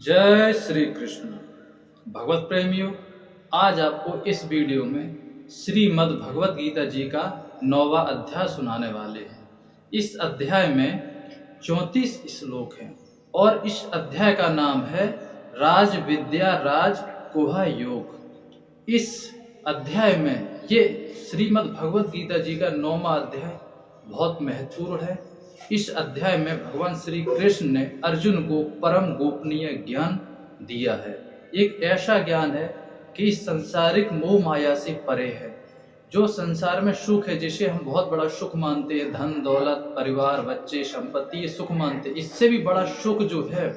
जय श्री कृष्ण। भगवत प्रेमियों, आज आपको इस वीडियो में श्रीमद् भगवत गीता जी का 9वां अध्याय सुनाने वाले हैं। इस अध्याय में 34 श्लोक हैं और इस अध्याय का नाम है राज विद्या राज गुहा योग। इस अध्याय में ये श्रीमद् भगवत गीता जी का 9वां अध्याय बहुत महत्वपूर्ण है। इस अध्याय में भगवान श्री कृष्ण ने अर्जुन को परम गोपनीय ज्ञान दिया है। एक ऐसा ज्ञान है कि संसारिक मोह माया से परे है। जो संसार में सुख है, जिसे हम बहुत बड़ा सुख मानते हैं, धन दौलत परिवार बच्चे संपत्ति, ये सुख मानते हैं, इससे भी बड़ा सुख जो है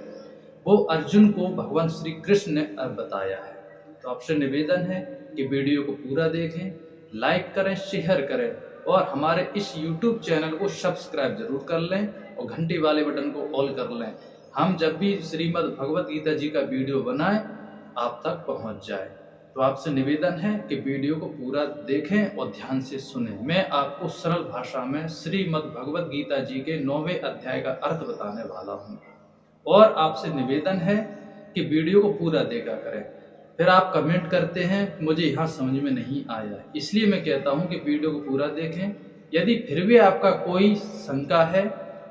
वो अर्जुन को भगवान श्री कृष्ण ने बताया है। तो आपसे निवेदन है कि वीडियो को पूरा देखें, लाइक करें, शेयर करें और हमारे इस YouTube चैनल को सब्सक्राइब जरूर कर लें और घंटी वाले बटन को ऑल कर लें। हम जब भी श्रीमद् भगवत गीता जी का वीडियो बनाएं आप तक पहुंच जाए। तो आपसे निवेदन है कि वीडियो को पूरा देखें और ध्यान से सुनें। मैं आपको सरल भाषा में श्रीमद् भगवत गीता जी के 9वें अध्याय का अर्थ बताने वाला हूं और आपसे निवेदन है कि वीडियो को पूरा देखा करें। फिर आप कमेंट करते हैं मुझे यहाँ समझ में नहीं आया, इसलिए मैं कहता हूँ कि वीडियो को पूरा देखें। यदि फिर भी आपका कोई शंका है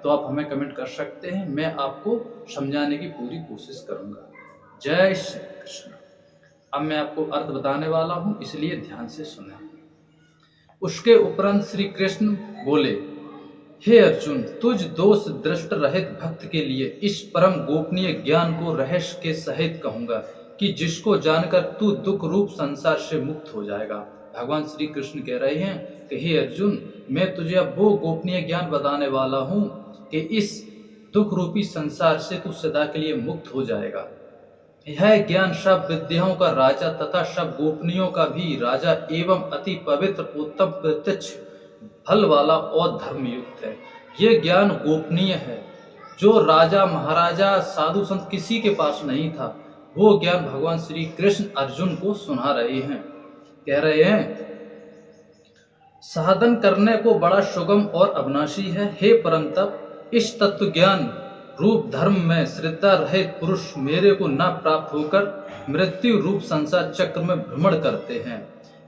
तो आप हमें कमेंट कर सकते हैं, मैं आपको समझाने की पूरी कोशिश करूँगा। जय श्री कृष्ण। अब मैं आपको अर्थ बताने वाला हूँ, इसलिए ध्यान से सुनें। उसके उपरांत श्री कृष्ण बोले, हे अर्जुन, तुझ दोष दृष्ट रहित भक्त के लिए इस परम गोपनीय ज्ञान को रहस्य के सहित कहूंगा कि जिसको जानकर तू दुख रूप संसार से मुक्त हो जाएगा। भगवान श्री कृष्ण कह रहे हैं कि हे अर्जुन, मैं तुझे अब वो गोपनीय ज्ञान बताने वाला हूँ कि इस दुख रूपी संसार से तू सदा के लिए मुक्त हो जाएगा। यह ज्ञान सब विद्याओं का राजा तथा सब गोपनीयों का भी राजा एवं अति पवित्र उत्तम प्रत्यक्ष फल वाला और धर्मयुक्त है। ये ज्ञान गोपनीय है, जो राजा महाराजा साधु संत किसी के पास नहीं था। वो ज्ञान भगवान श्री कृष्ण अर्जुन को सुना रहे हैं। कह रहे हैं, साधन करने को बड़ा सुगम और अविनाशी है। हे परंतप, इस तत्व ज्ञान रूप धर्म में श्रद्धा रहित पुरुष मेरे को न प्राप्त होकर मृत्यु रूप संसार चक्र में भ्रमण करते हैं।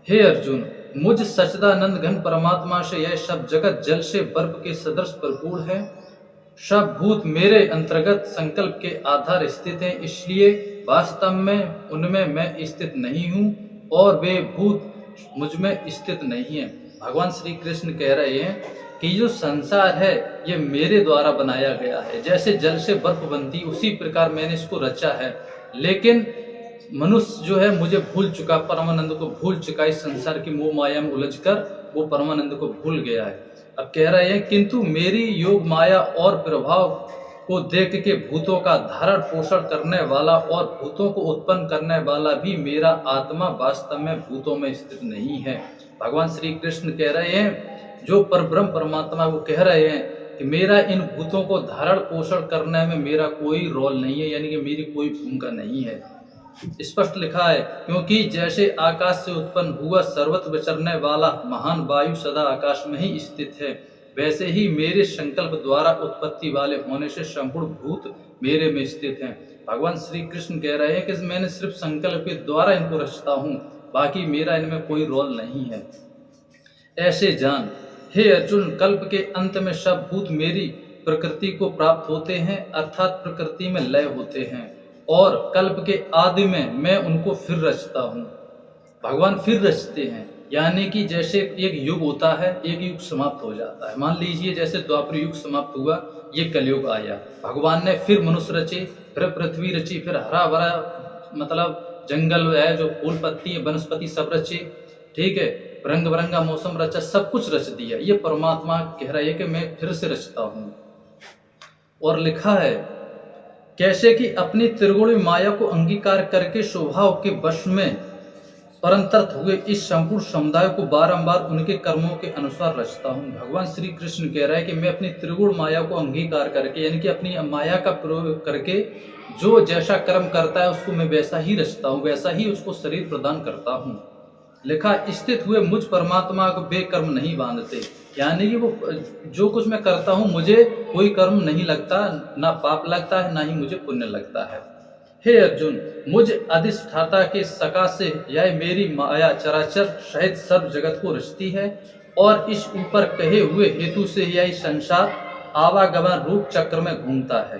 हे अर्जुन, मुझ सच्चिदानंद घन परमात्मा से यह सब जगत जल से बर्फ के सदृश भरपूर है। सब भूत मेरे अंतर्गत संकल्प के आधार स्थित हैं, इसलिए वास्तव में उनमें मैं स्थित नहीं हूँ और वे भूत मुझ में स्थित नहीं है। भगवान श्री कृष्ण कह रहे हैं कि जो संसार है ये मेरे द्वारा बनाया गया है। जैसे जल से बर्फ बनती, उसी प्रकार मैंने इसको रचा है। लेकिन मनुष्य जो है मुझे भूल चुका, परमानंद को भूल चुका। इस संसार की मोह माया में उलझकर वो परमानंद को भूल गया है। अब कह रहे हैं, किंतु मेरी योग माया और प्रभाव को देख के भूतों का धारण पोषण करने वाला और भूतों को उत्पन्न करने वाला भी मेरा आत्मा वास्तव में भूतों में स्थित नहीं है। भगवान श्री कृष्ण कह रहे हैं, जो परब्रह्म परमात्मा वो कह रहे हैं कि मेरा इन भूतों को धारण पोषण करने में मेरा कोई रोल नहीं है, यानी कि मेरी कोई भूमिका नहीं है। स्पष्ट लिखा है, क्योंकि जैसे आकाश से उत्पन्न हुआ सर्वत्र विचरने वाला महान वायु सदा आकाश में ही स्थित है, वैसे ही मेरे संकल्प द्वारा उत्पत्ति वाले होने से संपूर्ण भूत मेरे में स्थित हैं। भगवान श्री कृष्ण कह रहे हैं कि मैंने सिर्फ संकल्प के द्वारा इनको रचता हूँ, बाकी मेरा इनमें कोई रोल नहीं है। ऐसे जान, हे अर्जुन, कल्प के अंत में सब भूत मेरी प्रकृति को प्राप्त होते हैं, अर्थात प्रकृति में लय होते हैं, और कल्प के आदि में मैं उनको फिर रचता हूँ। भगवान फिर रचते हैं, यानी कि जैसे एक युग होता है, एक युग समाप्त हो जाता है। मान लीजिए जैसे द्वापर युग समाप्त हुआ, ये कलयुग आया, भगवान ने फिर मनुष्य रचे, फिर पृथ्वी रची, फिर हरा भरा मतलब जंगल है, जो फूल पत्ती वनस्पति सब रचे, ठीक है, रंग बिरंगा मौसम रचा, सब कुछ रच दिया। ये परमात्मा कह रहा है कि मैं फिर से रचता हूँ। और लिखा है, कैसे कि अपनी त्रिगुणी माया को अंगीकार करके स्वभाव के वश में परंतर्थ हुए इस संपूर्ण समुदाय को बारंबार उनके कर्मों के अनुसार रचता हूँ। भगवान श्री कृष्ण कह रहा है कि मैं अपनी त्रिगुण माया को अंगीकार करके, यानी कि अपनी माया का प्रयोग करके जो जैसा कर्म करता है उसको मैं वैसा ही रचता हूँ, वैसा ही उसको शरीर प्रदान करता हूँ। लिखा, स्थित हुए मुझ परमात्मा को वे कर्म नहीं बांधते, यानी कि वो जो कुछ मैं करता हूँ मुझे कोई कर्म नहीं लगता, ना पाप लगता है ना ही मुझे पुण्य लगता है। हे अर्जुन, मुझ अधिष्ठाता के सकाशे यह मेरी माया चराचर सहित सर्व जगत को रचती है और इस ऊपर कहे हुए हेतु से यह संसार आवागमन रूप चक्र में घूमता है।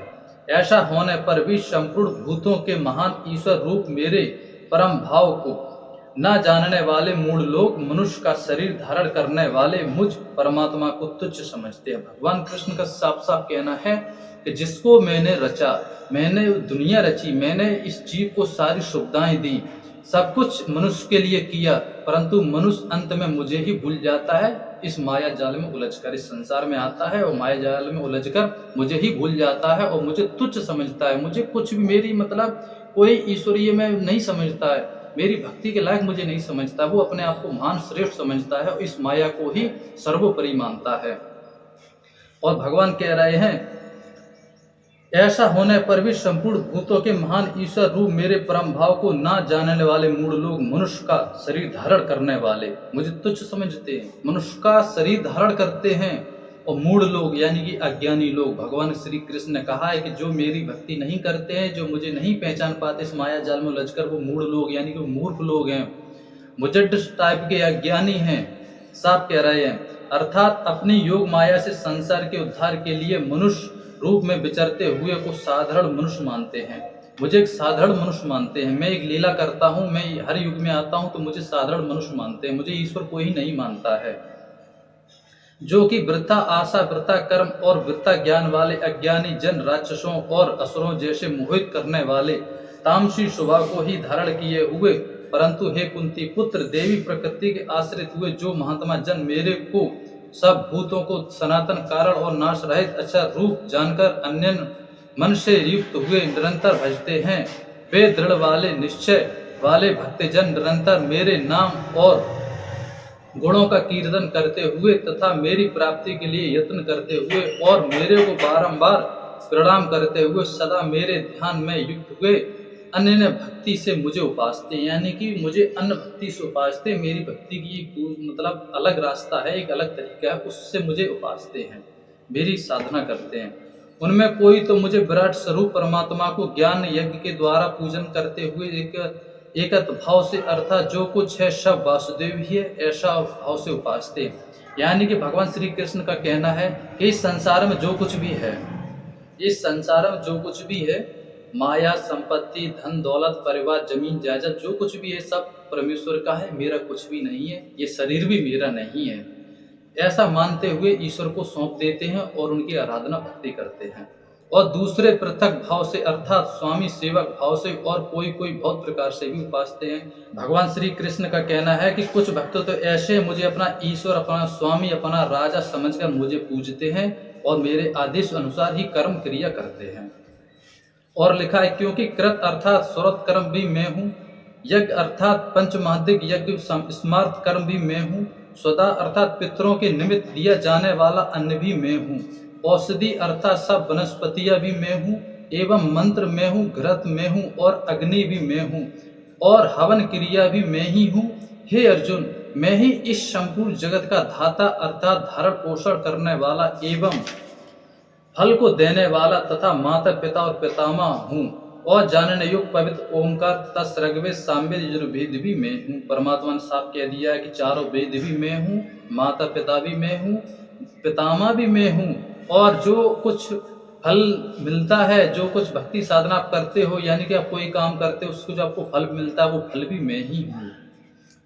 ऐसा होने पर भी संपूर्ण भूतों के महान ईश्वर रूप मेरे परम भाव को न जानने वाले मूढ़ लोग मनुष्य का शरीर धारण करने वाले मुझ परमात्मा को तुच्छ समझते हैं। भगवान कृष्ण का साफ साफ कहना है कि जिसको मैंने रचा, मैंने दुनिया रची, मैंने इस जीव को सारी सुविधाएं दी, सब कुछ मनुष्य के लिए किया, परंतु मनुष्य अंत में मुझे ही भूल जाता है। इस माया जाल में उलझकर इस संसार में आता है और माया जाल में उलझकर मुझे ही भूल जाता है और मुझे तुच्छ समझता है। मुझे कुछ भी, मेरी मतलब कोई ईश्वरीय में नहीं समझता है, मेरी भक्ति के लायक मुझे नहीं समझता। वो अपने आप को महान श्रेष्ठ समझता है और इस माया को ही सर्वोपरि मानता है। और भगवान कह रहे हैं, ऐसा होने पर भी संपूर्ण भूतों के महान ईश्वर रूप मेरे परम भाव को ना जानने वाले मूढ़ लोग मनुष्य का शरीर धारण करने वाले मुझे तुच्छ समझते हैं। मनुष्य का शरीर धारण करते हैं और मूढ़ लोग यानी कि अज्ञानी लोग, भगवान श्री कृष्ण ने कहा है कि जो मेरी भक्ति नहीं करते हैं, जो मुझे नहीं पहचान पाते इस माया जाल में उलझकर, वो मूढ़ लोग यानी कि मूर्ख लोग हैं, मुजड्ड टाइप के अज्ञानी हैं, साफ कह रहे हैं। अर्थात अपनी योग माया से संसार के उद्धार के लिए मनुष्य रूप में विचरते हुए को साधारण मनुष्य मानते हैं। मुझे एक साधारण मनुष्य मानते हैं। मैं एक लीला करता हूँ, मैं हर युग में आता हूँ तो मुझे साधारण मनुष्य मानते हैं, मुझे ईश्वर कोई नहीं मानता है। जो कि वृथा आशा, वृथा कर्म और वृथा ज्ञान वाले अज्ञानी जन राक्षसों और असुरों जैसे मोहित करने वाले तामसी स्वभाव को ही धारण किए हुए, परंतु हे कुंती पुत्र, देवी प्रकृति के आश्रित हुए जो महात्मा जन मेरे को सब भूतों को सनातन कारण और नाश रहित अच्छा रूप जानकर अन्य मन से युक्त हुए निरंतर भजते हैं, वे दृढ़ वाले निश्चय वाले भक्तजन निरंतर मेरे नाम और गुणों का कीर्तन करते हुए तथा मेरी प्राप्ति के लिए यत्न करते हुए और मेरे को बारंबार प्रणाम करते हुए सदा मेरे ध्यान में युक्त हुए अन्य भक्ति से मुझे उपासते, यानी कि मुझे अन्य भक्ति से उपासते। मेरी भक्ति की मतलब अलग रास्ता है, एक अलग तरीका है, उससे मुझे उपासते हैं, मेरी साधना करते हैं। उनमें कोई तो मुझे विराट स्वरूप परमात्मा को ज्ञान यज्ञ के द्वारा पूजन करते हुए एकत भाव से, अर्थात जो कुछ है सब वासुदेव ही है, ऐसा भाव से उपासते। यानी कि भगवान श्री कृष्ण का कहना है कि इस संसार में जो कुछ भी है, इस संसार में जो कुछ भी है, माया, संपत्ति, धन दौलत, परिवार, जमीन जायदाद, जो कुछ भी है सब परमेश्वर का है, मेरा कुछ भी नहीं है, ये शरीर भी मेरा नहीं है, ऐसा मानते हुए ईश्वर को सौंप देते हैं और उनकी आराधना भक्ति करते हैं। और दूसरे पृथक भाव से अर्थात स्वामी सेवक भाव से और कोई बहुत प्रकार से भी उपासते हैं। भगवान श्री कृष्ण का कहना है कि कुछ भक्त तो ऐसे मुझे अपना ईश्वर, अपना स्वामी, अपना राजा समझकर मुझे पूजते हैं और मेरे आदेश अनुसार ही कर्म क्रिया करते हैं। और लिखा है, क्योंकि कृत अर्थात स्वरत कर्म भी मैं हूँ, यज्ञ अर्थात पंचमहादिक यज्ञ स्मार्थ कर्म भी मैं हूँ, स्वदा अर्थात पितरों के निमित्त दिया जाने वाला अन्न भी मैं हूँ, औषधि अर्थात सब वनस्पतियाँ भी मैं हूँ, एवं मंत्र मैं हूँ, घृत मैं हूँ और अग्नि भी मैं हूँ और हवन क्रिया भी मैं ही हूँ। हे अर्जुन, मैं ही इस संपूर्ण जगत का धाता अर्थात धारण पोषण करने वाला एवं फल को देने वाला तथा माता पिता और पितामह हूँ और जानने युक्त पवित्र ओंकार तथा ऋग्वेद, सामवेद, यजुर्वेद भी मैं हूँ। परमात्मा ने साफ कह दिया है कि चारों वेद भी मैं हूँ, माता पिता भी मैं हूँ, पितामह भी मैं हूँ और जो कुछ फल मिलता है, जो कुछ भक्ति साधना आप करते हो, यानी कि आप कोई काम करते हो उसको जो आपको फल मिलता है वो फल भी मैं ही हूँ।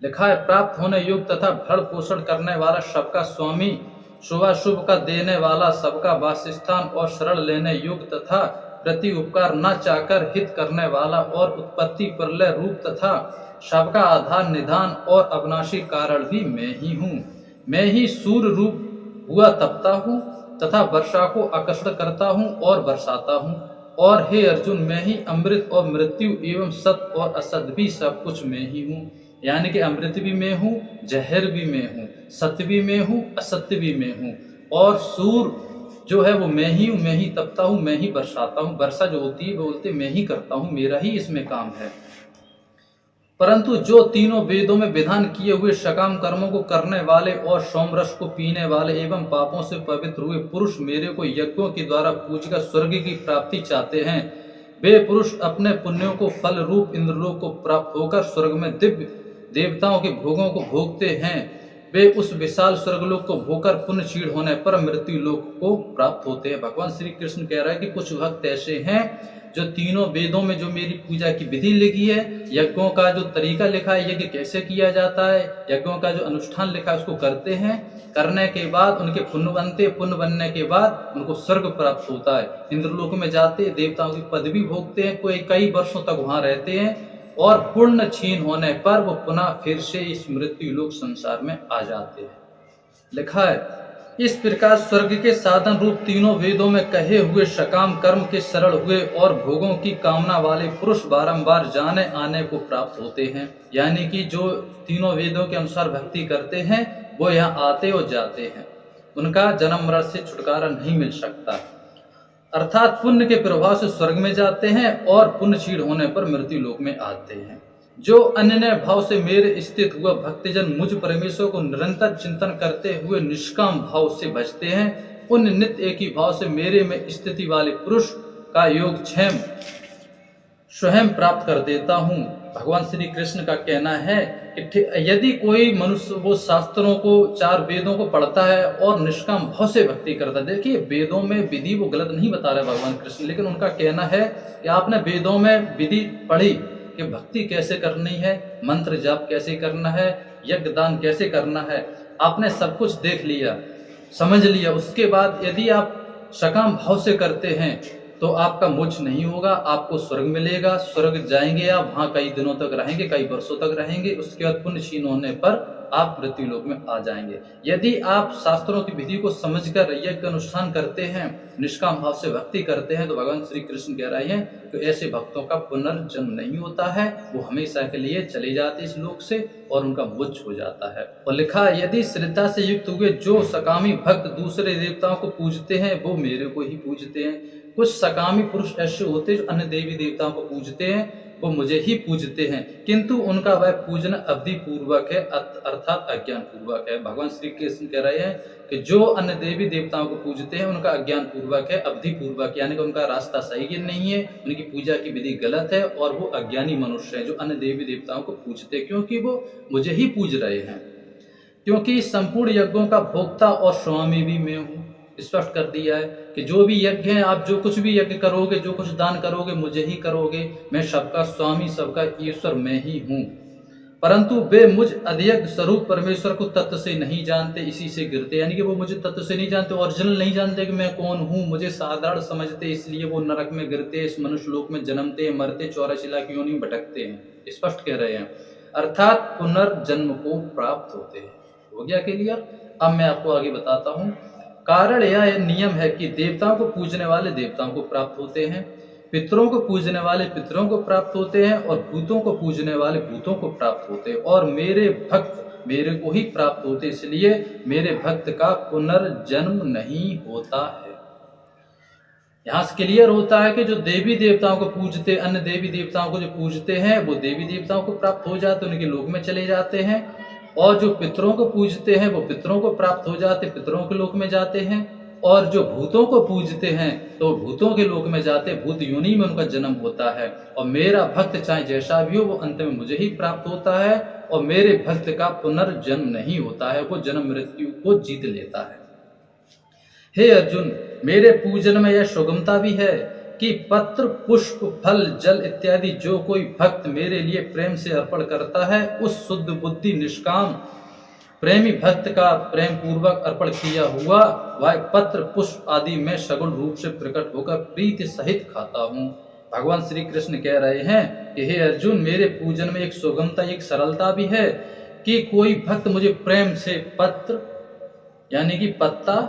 लिखा है, प्राप्त होने योग्य तथा भरण पोषण करने वाला, सबका स्वामी, शुभाशुभ का देने वाला, सबका वासस्थान और शरण लेने योग्य तथा प्रति उपकार न चाहकर हित करने वाला और उत्पत्ति प्रलय रूप तथा सबका आधार निधान और अविनाशी कारण भी मैं ही हूँ। मैं ही सूर्य रूप हुआ तपता हूँ तथा वर्षा को आकर्षण करता हूँ और बरसाता हूँ। और हे अर्जुन, मैं ही अमृत और मृत्यु एवं सत्य और असत भी सब कुछ मैं ही हूँ। यानी कि अमृत भी मैं हूँ, जहर भी मैं हूँ, सत्य भी मैं हूँ, असत्य भी मैं हूँ और सूर्य जो है वो मैं ही हूँ, मैं ही तपता हूँ, मैं ही बरसाता हूँ। वर्षा जो होती है वो बोलते मैं ही करता हूँ, मेरा ही इसमें काम है। परंतु जो तीनों वेदों में विधान किए हुए सकाम कर्मों को करने वाले और सोमरस को पीने वाले एवं पापों से पवित्र हुए पुरुष मेरे को यज्ञों के द्वारा पूजकर स्वर्ग की प्राप्ति चाहते हैं, वे पुरुष अपने पुण्यों को फल रूप इंद्रलोक को प्राप्त होकर स्वर्ग में दिव्य देवताओं के भोगों को भोगते हैं। वे उस विशाल स्वर्गलोक को भोगकर पुण्य क्षीण होने पर मृत्यु लोक को प्राप्त होते हैं। भगवान श्री कृष्ण कह रहा है कि कुछ भक्त ऐसे हैं जो तीनों वेदों में जो मेरी पूजा की विधि लिखी है, यज्ञों का जो तरीका लिखा है, यज्ञ कैसे किया जाता है, यज्ञों का जो अनुष्ठान लिखा है उसको करते हैं। करने के बाद उनके पुण्य बनते, पुण्य बनने के बाद उनको स्वर्ग प्राप्त होता है, इंद्रलोक में जाते, देवताओं की पदवी भोगते हैं, कोई कई वर्षों तक वहां रहते हैं और पुण्य क्षीण होने पर वो पुनः फिर से इस मृत्यु लोक संसार में आ जाते हैं। लिखा है इस प्रकार स्वर्ग के साधन रूप तीनों वेदों में कहे हुए सकाम कर्म के सरल हुए और भोगों की कामना वाले पुरुष बारंबार जाने आने को प्राप्त होते हैं। यानी कि जो तीनों वेदों के अनुसार भक्ति करते हैं वो यहाँ आते और जाते हैं, उनका जन्म मरण से छुटकारा नहीं मिल सकता। अर्थात पुण्य के प्रभाव से स्वर्ग में जाते हैं और पुण्य क्षीण होने पर मृत्यु लोक में आते हैं। जो अन्य भाव से मेरे स्थित हुआ भक्तजन मुझ परमेश्वर को निरंतर चिंतन करते हुए निष्काम भाव से भजते हैं, उन नित्य एक ही भाव से मेरे में स्थिति वाले पुरुष का योग स्वयं प्राप्त कर देता हूँ। भगवान श्री कृष्ण का कहना है कि यदि कोई मनुष्य वो शास्त्रों को, चार वेदों को पढ़ता है और निष्काम भाव से भक्ति करता है, देखिए वेदों में विधि वो गलत नहीं बता रहे भगवान कृष्ण, लेकिन उनका कहना है कि आपने वेदों में विधि पढ़ी कि भक्ति कैसे करनी है, मंत्र जाप कैसे करना है, यज्ञ दान कैसे करना है, आपने सब कुछ देख लिया, समझ लिया। उसके बाद यदि आप सकाम भाव से करते हैं तो आपका मोक्ष नहीं होगा, आपको स्वर्ग मिलेगा, स्वर्ग जाएंगे आप, वहां कई दिनों तक रहेंगे, कई वर्षों तक रहेंगे, उसके बाद पुण्य क्षीण होने पर आप मृत्यु लोक में आ जाएंगे। यदि आप शास्त्रों की विधि को समझकर यज्ञ अनुष्ठान करते हैं, निष्काम भाव से भक्ति करते हैं, तो भगवान श्री कृष्ण कह रहे हैं तो ऐसे भक्तों का पुनर्जन्म नहीं होता है, वो हमेशा के लिए चले जाते इस लोक से और उनका मोक्ष हो जाता है। और लिखा यदि श्रद्धा से युक्त हुए जो सकामी भक्त दूसरे देवताओं को पूजते हैं वो मेरे को ही पूजते हैं। कुछ सकामी पुरुष ऐसे होते हैं जो अन्य देवी देवताओं को पूजते हैं, वो मुझे ही पूजते हैं, किंतु उनका वह पूजन अवधि पूर्वक है, अर्थात अज्ञान पूर्वक है। भगवान श्री कृष्ण कह रहे हैं कि जो अन्य देवी देवताओं को पूजते हैं उनका अज्ञान पूर्वक है, अवधि पूर्वक, यानी कि उनका रास्ता सही नहीं है, उनकी पूजा की विधि गलत है और वो अज्ञानी मनुष्य है जो अन्य देवी देवताओं को पूजते हैं, क्योंकि वो मुझे ही पूज रहे हैं। क्योंकि संपूर्ण यज्ञों का भोक्ता और स्वामी भी मैं हूँ। स्पष्ट कर दिया है कि जो भी यज्ञ है, आप जो कुछ भी यज्ञ करोगे, जो कुछ दान करोगे, मुझे ही करोगे, मैं सबका स्वामी, सबका ईश्वर मैं ही हूँ। परंतु वे मुझ अधियज्ञ स्वरूप परमेश्वर को तत्व से नहीं जानते, इसी से गिरते, यानी कि वो मुझे तत्व से नहीं जानते, ओरिजिनल नहीं जानते कि मैं कौन हूँ, मुझे साधारण समझते, इसलिए वो नरक में गिरते, इस मनुष्य लोक में जन्मते, मरते, 84 लाख योनि में भटकते हैं। स्पष्ट कह रहे हैं, अर्थात पुनर्जन्म को प्राप्त होते हैं। हो गया क्लियर? अब मैं आपको आगे बताता हूँ। कारण यह नियम है कि देवताओं को पूजने वाले देवताओं को प्राप्त होते हैं, पितरों को पूजने वाले पितरों को प्राप्त होते हैं और भूतों को पूजने वाले भूतों को प्राप्त होते हैं, और मेरे भक्त मेरे को ही प्राप्त होते, इसलिए मेरे भक्त का पुनर्जन्म नहीं होता है। यहाँ से क्लियर होता है कि जो देवी देवताओं को पूजते, अन्य देवी देवताओं को जो पूजते हैं वो देवी देवताओं को प्राप्त हो जाते, उनके लोक में चले जाते हैं, और जो पितरों को पूजते हैं वो पितरों को प्राप्त हो जाते, पितरों के लोक में जाते हैं, और जो भूतों को पूजते हैं तो भूतों के लोक में जाते, भूत योनि में उनका जन्म होता है। और मेरा भक्त चाहे जैसा भी हो वो अंत में मुझे ही प्राप्त होता है, और मेरे भक्त का पुनर्जन्म नहीं होता है, वो जन्म मृत्यु को जीत लेता है। हे अर्जुन, मेरे पूजन में यह सुगमता भी है कि पत्र, पुष्प, फल, जल इत्यादि जो कोई भक्त मेरे लिए प्रेम से अर्पण करता है, उस शुद्ध बुद्धि निष्काम प्रेमी भक्त का प्रेम पूर्वक अर्पण किया हुआ वह पत्र, पुष्प आदि मैं सगुण रूप से प्रकट होकर प्रीति सहित खाता हूँ। भगवान श्री कृष्ण कह रहे हैं कि हे अर्जुन, मेरे पूजन में एक सुगमता, एक सरलता भी है कि कोई भक्त मुझे प्रेम से पत्र यानी कि पत्ता,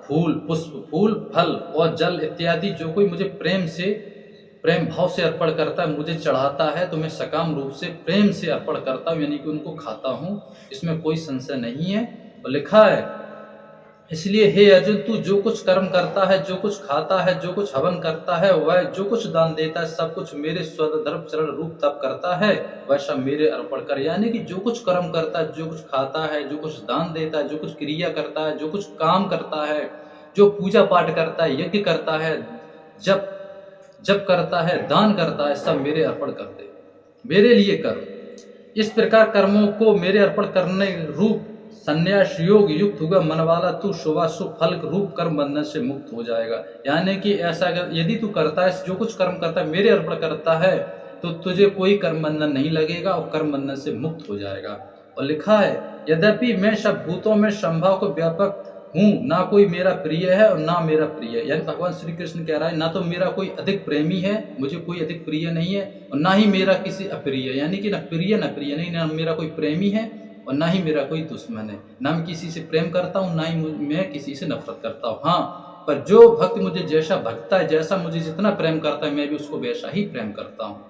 फूल, पुष्प, फूल, फल और जल इत्यादि जो कोई मुझे प्रेम भाव से अर्पण करता है, मुझे चढ़ाता है, तो मैं सकाम रूप से प्रेम से अर्पण करता हूँ, यानी कि उनको खाता हूँ, इसमें कोई संशय नहीं है। और लिखा है, इसलिए हे अर्जुन, तू जो कुछ कर्म करता है, जो कुछ खाता है, जो कुछ हवन करता है, वह जो कुछ दान देता है, सब कुछ मेरे स्वधर्म चरण रूप तप करता है, वैसा मेरे अर्पण कर। यानी कि जो कुछ कर्म करता है, जो कुछ खाता है, जो कुछ दान देता है, जो कुछ क्रिया करता है, जो कुछ काम करता है, जो पूजा पाठ करता है, यज्ञ करता है, जब जप करता है, दान करता है, सब मेरे अर्पण कर दे, मेरे लिए कर। इस प्रकार कर्मों को मेरे अर्पण करने रूप संन्यास योग युक्त हुआ मन वाला तू शुभाशुभ फल रूप कर्म बंधन से मुक्त हो जाएगा। यानी कि ऐसा अगर यदि तू करता है, जो कुछ कर्म करता है मेरे अर्पण करता है, तो तुझे कोई कर्म बंधन नहीं लगेगा और कर्म बंधन से मुक्त हो जाएगा। और लिखा है, यद्यपि मैं सब भूतों में संभाव को व्यापक हूँ, ना कोई मेरा प्रिय है और ना मेरा प्रिय है। यानी भगवान श्री कृष्ण कह रहा है, ना तो मेरा कोई अधिक प्रेमी है, मुझे कोई अधिक प्रिय नहीं है, और ना ही मेरा किसी अप्रिय, यानी कि ना प्रिय ना प्रिय नहीं, ना मेरा कोई प्रेमी है और ना ही मेरा कोई दुश्मन है। ना मैं किसी से प्रेम करता हूँ, ना ही मैं किसी से नफरत करता हूँ। हाँ, पर जो भक्त मुझे जैसा भक्ता है, जैसा मुझे जितना प्रेम करता है, मैं भी उसको वैसा ही प्रेम करता हूँ।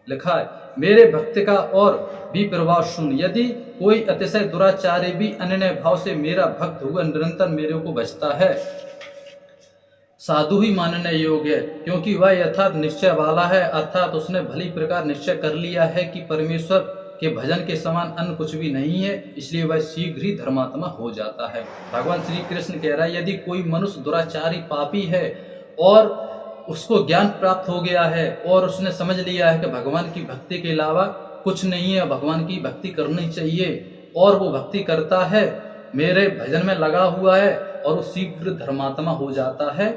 लिखा है, मेरे भक्त का और भी प्रभाव सुन, यदि कोई अतिशय दुराचारी भी अन्य भाव से मेरा भक्त हुआ निरंतर मेरे को बचता है, साधु ही मानने योग्य है, क्योंकि वह यथार्थ निश्चय वाला है, अर्थात उसने भली प्रकार निश्चय कर लिया है कि परमेश्वर के भजन के समान अन्य कुछ भी नहीं है, इसलिए वह शीघ्र ही धर्मात्मा हो जाता है। भगवान श्री कृष्ण कह रहा है, यदि कोई मनुष्य दुराचारी पापी है और उसको ज्ञान प्राप्त हो गया है और उसने समझ लिया है कि भगवान की भक्ति के अलावा कुछ नहीं है, भगवान की भक्ति करनी चाहिए, और वो भक्ति करता है, मेरे भजन में लगा हुआ है, और वो शीघ्र धर्मात्मा हो जाता है।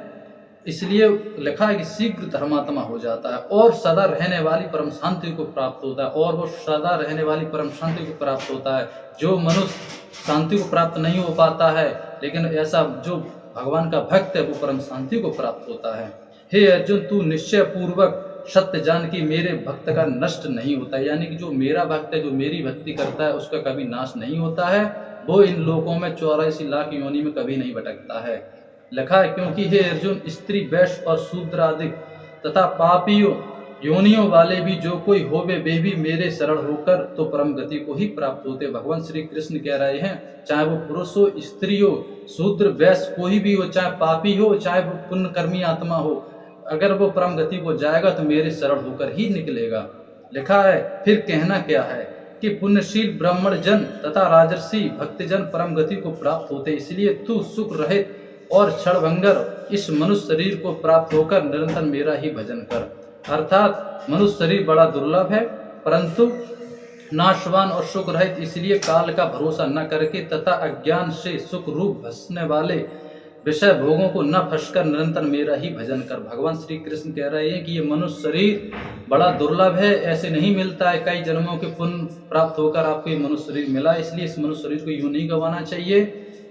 इसलिए लिखा है कि शीघ्र धर्मात्मा हो जाता है और सदा रहने वाली परम शांति को प्राप्त होता है, और वो सदा रहने वाली परम शांति को प्राप्त होता है। जो मनुष्य शांति को प्राप्त नहीं हो पाता है, लेकिन ऐसा जो भगवान का भक्त है, वो परम शांति को प्राप्त होता है। हे अर्जुन, तू निश्चय पूर्वक सत्य जान कि मेरे भक्त का नष्ट नहीं होता है, यानी कि जो मेरा भक्त है, जो मेरी भक्ति करता है, उसका कभी नाश नहीं होता है, वो इन लोकों में 84 लाख योनि में कभी नहीं भटकता है। लिखा है, क्योंकि हे अर्जुन, स्त्री वैश्य और शूद्र आदि तथा पापियों योनियों वाले भी जो कोई होवे, वे भी मेरे शरण होकर तो परम गति को ही प्राप्त होते। भगवान श्री कृष्ण कह रहे हैं, चाहे वो पुरुष हो, स्त्री हो, शूद्र वैश्य कोई भी हो, चाहे पापी हो, चाहे वो पुण्यकर्मी आत्मा हो, अगर वो परम गति को जाएगा तो मेरे शरण होकर ही निकलेगा। लिखा है, फिर कहना क्या है कि पुण्यशील ब्राह्मण जन तथा राजर्षि भक्तजन परम गति को प्राप्त होते, इसलिए तू सुख रहित और क्षणभंगर इस मनुष्य शरीर को प्राप्त होकर निरंतर मेरा ही भजन कर। अर्थात मनुष्य शरीर बड़ा दुर्लभ है, परंतु नाशवान और सुख रहित, इसलिए काल का भरोसा न करके तथा अज्ञान से सुख रूप भसने वाले विषय भोगों को न फंसकर निरंतर मेरा ही भजन कर। भगवान श्री कृष्ण कह रहे हैं कि ये मनुष्य शरीर बड़ा दुर्लभ है, ऐसे नहीं मिलता है, कई जन्मों के पुण्य प्राप्त होकर आपको ये मनुष्य शरीर मिला, इसलिए इस मनुष्य शरीर को यूं नहीं गंवाना चाहिए,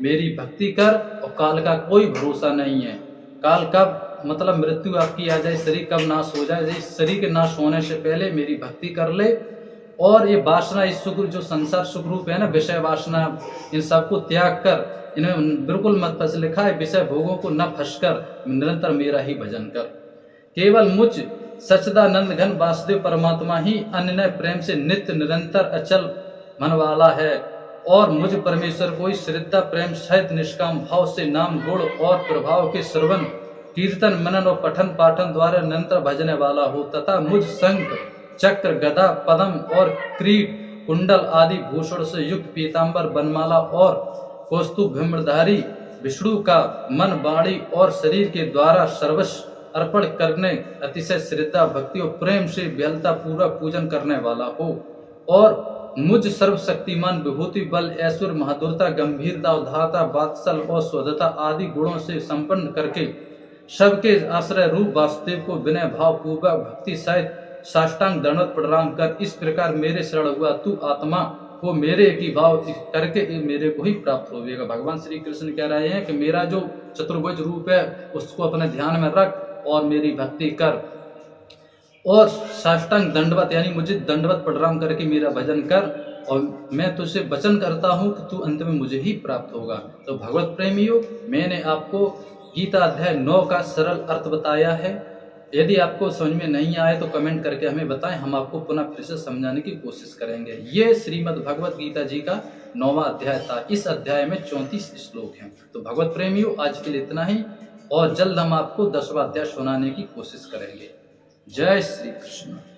मेरी भक्ति कर। और काल का कोई भरोसा नहीं है, काल कब मतलब मृत्यु आपकी आ जाए, शरीर कब नाश हो जाए, इस शरीर के नाश होने से पहले मेरी भक्ति कर ले। और ये वासना, इस सुख जो संसार सुख रूप है ना, विषय वासना, इन सबको त्याग कर, इन्हें बिल्कुल मत फंस। लिखा है, विषय भोगों को न फंसकर निरंतर मेरा ही भजन कर। केवल मुझ सच्चिदानंद घन वासुदेव परमात्मा ही अन्य प्रेम से नित्य निरंतर अचल मन वाला है, और मुझ परमेश्वर को श्रद्धा प्रेम सहित निष्काम भाव से नाम गुण और प्रभाव के श्रवण कीर्तन मनन और पठन पाठन द्वारा निरंतर भजने वाला हो, तथा मुझ शंख चक्र गदा पद्म और क्रीट कुंडल आदि भूषण से युक्त पीताम्बर बनमाला और कौस्तुभ भ्रमरधारी विष्णु का मन वाणी और शरीर के द्वारा सर्वस्व अर्पण करने अतिशय श्रद्धा भक्ति और प्रेम से व्यलता पूर्वक पूजन करने वाला हो, और मुझ सर्वशक्तिमान विभूति बल ऐश्वर्य महादुरता गंभीरता उदारता वात्सल और स्वधता आदि गुणों से संपन्न करके सबके आश्रय रूप वासुदेव को विनय भाव पूर्वक भक्ति सहित साष्टांग दंडवत प्रणाम कर। इस प्रकार मेरे शरण हुआ तू आत्मा को मेरे की भाव करके मेरे को ही प्राप्त होगा। भगवान श्री कृष्ण कह रहे हैं कि मेरा जो चतुर्भुज रूप है उसको अपने ध्यान में रख और मेरी भक्ति कर, और साष्टांग दंडवत यानी मुझे दंडवत प्रणाम करके मेरा भजन कर, और मैं तुझसे वचन करता हूँ कि तू अंत में मुझे ही प्राप्त होगा। तो भगवत प्रेमियों, मैंने आपको गीता अध्याय 9 का सरल अर्थ बताया है। यदि आपको समझ में नहीं आए तो कमेंट करके हमें बताएं, हम आपको पुनः फिर से समझाने की कोशिश करेंगे। ये श्रीमद् भगवत गीता जी का 9वां अध्याय था। इस अध्याय में 34 श्लोक हैं। तो भगवत प्रेमियों, आज के लिए इतना ही, और जल्द हम आपको 10वां अध्याय सुनाने की कोशिश करेंगे। जय श्री कृष्ण।